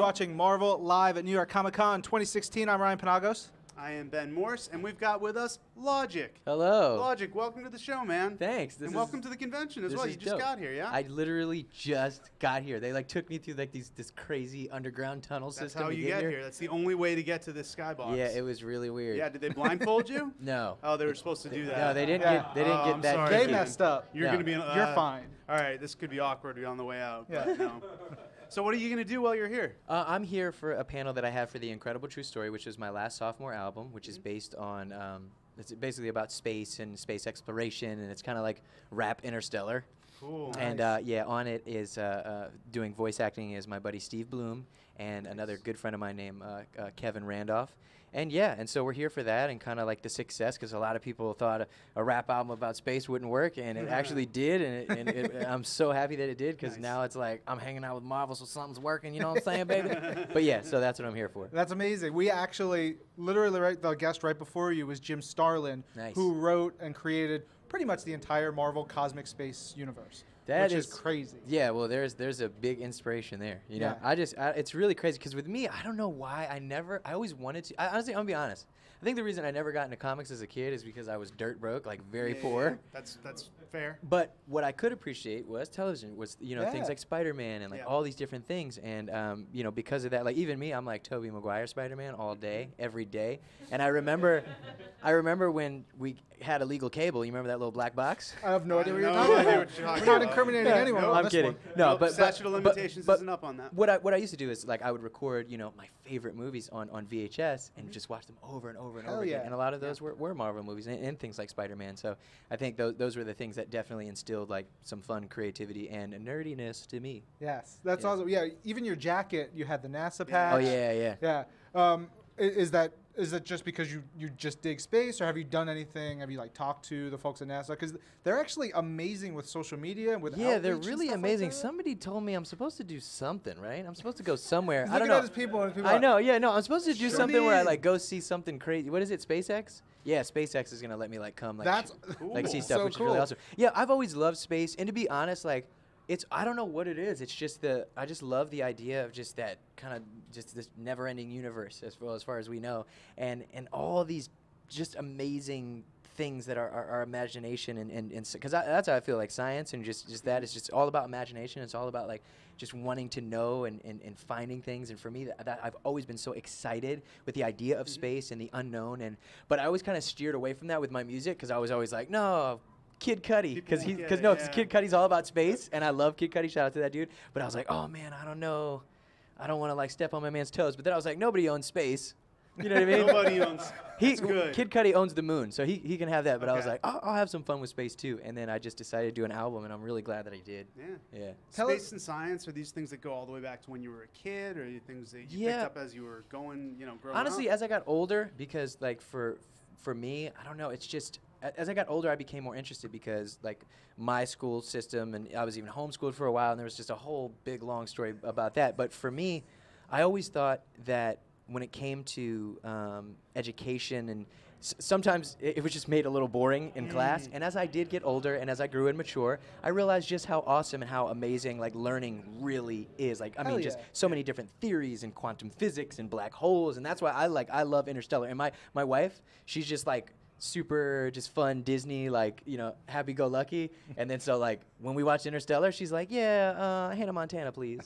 watching Marvel live at New York Comic Con 2016. I'm Ryan Penagos. I am Ben Morse, and we've got with us Logic. Hello. Logic, welcome to the show, man. Thanks. And welcome to the convention as well. You just got here, yeah? I literally just got here. They took me through this crazy underground tunnel system. That's how you get here. That's the only way to get to this skybox. Yeah, it was really weird. Yeah, did they blindfold you? No. Oh, they were supposed to do that. No, they didn't get that. Sorry. They messed up. You're going to be You're fine. All right, this could be awkward on the way out. Yeah. But no. So what are you going to do while you're here? I'm here for a panel that I have for The Incredible True Story, which is my last sophomore album, which is based on, it's basically about space and space exploration, and it's kind of like rap Interstellar. Cool. And on it is doing voice acting is my buddy Steve Bloom and another good friend of mine named Kevin Randolph. And so we're here for that and kind of like the success, because a lot of people thought a rap album about space wouldn't work, and it actually did, and I'm so happy that it did, because now it's like I'm hanging out with Marvel, so something's working, you know what I'm saying, baby? But yeah, so that's what I'm here for. That's amazing. We actually, literally, the guest right before you was Jim Starlin, Nice. who wrote and created pretty much the entire Marvel cosmic space universe. Which is crazy. Yeah, well, there's a big inspiration there. You know, it's really crazy, because with me, I don't know why I always wanted to. Honestly, I'm gonna be honest. I think the reason I never got into comics as a kid is because I was dirt broke, like very poor. Yeah. That's fair. But what I could appreciate was television, was things like Spider-Man and like all these different things, and because of that, like even me, I'm like Tobey Maguire Spider-Man all day, every day. And I remember when we had illegal cable. You remember that little black box? I have no idea what you're No talking idea about. what you're talking We're not about. incriminating anyone. on I'm this kidding. one. No, but statute of limitations isn't up on that. What I used to do is like I would record my favorite movies on VHS and just watch them over and over and Hell over again. yeah. And a lot of those were Marvel movies and things like Spider-Man. So I think those were the things that definitely instilled like some fun creativity and nerdiness to me. Yes, that's awesome. Yeah, even your jacket, you had the NASA Yeah. patch. Oh yeah. Yeah. Is that just because you just dig space, or have you done anything? Have you like talked to the folks at NASA? Because they're actually amazing with social media and with Yeah, they're outreach and really stuff amazing. Like that. Somebody told me I'm supposed to do something, right? I'm supposed to go somewhere. He's I don't looking know. at his people and people I are know. Yeah, no. I'm supposed to do Show something me where I in. like go see something crazy. What is it? SpaceX? Yeah, SpaceX is gonna let me like come like That's like see cool. stuff, So which is really cool. awesome. Yeah, I've always loved space, and to be honest, like I don't know what it is. It's just I just love the idea of just that kind of just this never-ending universe as far as we know, and all these just amazing things that are our imagination and because that's how I feel like science and just that is just all about imagination. It's all about like just wanting to know and finding things. And for me, that I've always been so excited with the idea of space and the unknown. But I always kind of steered away from that with my music, because I was always like, no. Kid Cudi, because Kid Cudi's all about space, and I love Kid Cudi. Shout out to that dude. But I was like, oh man, I don't know, I don't want to like step on my man's toes. But then I was like, nobody owns space. You know what I mean? Nobody owns. That's good. Kid Cudi owns the moon, so he can have that. But I was Okay. like, I'll have some fun with space too. And then I just decided to do an album, and I'm really glad that I did. Yeah. Tell Space us- and science, are these things that go all the way back to when you were a kid, or are these things that you Yeah. picked up as you were growing Honestly, up? as I got older, because like for me, I don't know, it's just as I got older, I became more interested, because like my school system, and I was even homeschooled for a while, and there was just a whole big long story about that. But for me, I always thought that when it came to education, and sometimes it was just made a little boring in class. And as I did get older and as I grew and mature, I realized just how awesome and how amazing like learning really is. Like I Hell mean, just yeah. so many different theories and quantum physics and black holes, and that's why I love Interstellar. And my wife, she's just like super just fun Disney, like happy-go-lucky. And then so like when we watch Interstellar, she's like, Hannah Montana, please.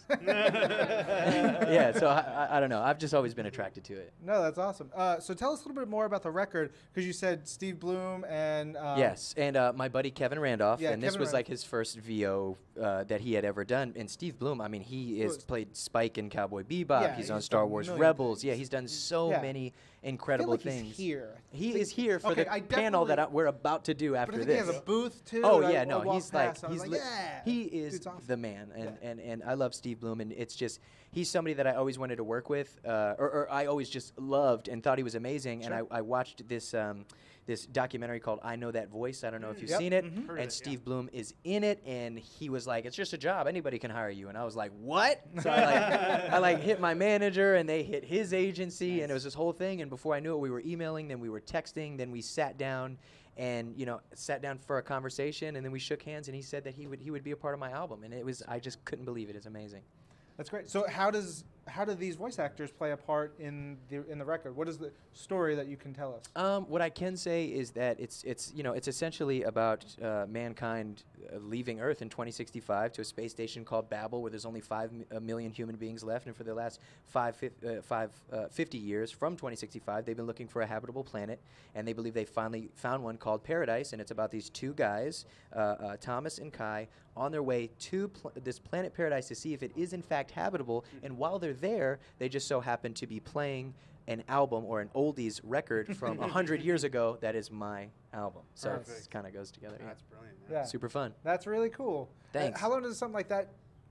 Yeah, so I don't know, I've just always been attracted to it. No, that's awesome. So tell us a little bit more about the record, because you said Steve Bloom and Yes, and my buddy Kevin Randolph, Yeah, and this Kevin was Randolph. like his first VO that he had ever done. And Steve Bloom, I mean, he has played Spike in Cowboy Bebop. Yeah, he's on he's Star done a Wars million Rebels. things. Yeah, he's done so Yeah. many I feel incredible like things. he's here. He is here for Okay, the I panel that definitely- we're about to do But I after think this. he has a booth too. Oh and yeah, I no, walked he's like past, and I was yeah, he is dude's awesome. the man, and I love Steve Bloom, and it's just he's somebody that I always wanted to work with, or I always just loved and thought he was amazing. Sure. And I watched this this documentary called I Know That Voice. I don't know if you've Yep. seen it, Mhm. Heard of and it, Steve Bloom is in it, and he was like, "It's just a job. Anybody can hire you." And I was like, "What?" So I like hit my manager, and they hit his agency, and it was this whole thing. And before I knew it, we were emailing, then we were texting, then we sat down. And sat down for a conversation, and then we shook hands, and he said that he would be a part of my album, and I just couldn't believe it. It's amazing. That's great. So how does how do these voice actors play a part in the record? What is the story that you can tell us? What I can say is that it's essentially about mankind leaving Earth in 2065 to a space station called Babel, where there's only 5 million human beings left, and for the last 50 years from 2065, they've been looking for a habitable planet, and they believe they finally found one called Paradise, and it's about these two guys, Thomas and Kai, on their way to this planet Paradise to see if it is in fact habitable, and while they're there, they just so happen to be playing an album or an oldies record from 100 years ago that is my album. So it kind of goes together. That's brilliant. Yeah. Super fun. That's really cool. Thanks. How long does something like that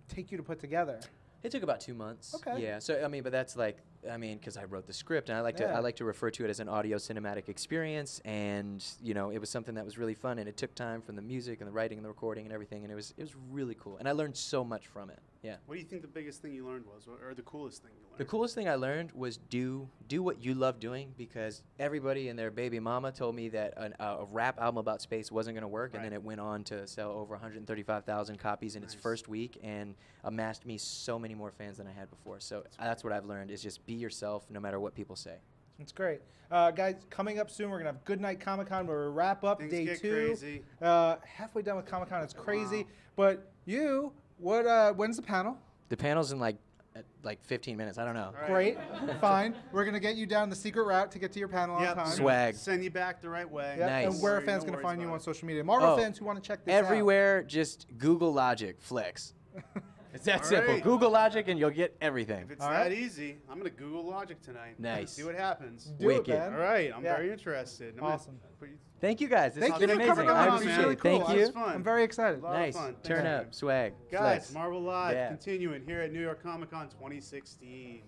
take you to put together? It took about 2 months. Okay. Yeah. So I mean, but that's like, I mean, because I wrote the script, and I like to refer to it as an audio cinematic experience, and it was something that was really fun, and it took time from the music and the writing and the recording and everything, and it was really cool, and I learned so much from it. Yeah. What do you think the biggest thing you learned was, or the coolest thing you learned? The coolest thing I learned was do what you love doing, because everybody and their baby mama told me that a rap album about space wasn't going to work, and then it went on to sell over 135,000 copies in its first week and amassed me so many more fans than I had before. So that's what I've learned, is just be yourself no matter what people say. That's great. Guys, coming up soon, we're going to have Good Night Comic-Con where we wrap up Things day get 2. Crazy. Halfway done with Comic-Con. It's crazy. Wow. But when's the panel? The panel's in like 15 minutes. I don't know. All right. Great. Fine. We're going to get you down the secret route to get to your panel on time. Swag. Send you back the right way. Yep. Nice. And where are No fans going to worries find you about on it. social media? Marvel fans who want to check this Everywhere, just Google Logic Flex. It's that All simple. right. Google Logic and you'll get everything. If it's All that right. easy, I'm going to Google Logic tonight. Nice. See what happens. out. Do Wicked. it, man. All right. I'm Yeah. very interested. I'm gonna Awesome. put you- Thank you guys. This Thank has you been for amazing. coming I on. It's appreciate really it. cool. Thank It you. was fun. I'm very excited. Lot of Nice. fun. Turn Thank up. you. Swag. Guys, Flex. Marvel Live Yeah. continuing here at New York Comic Con 2016.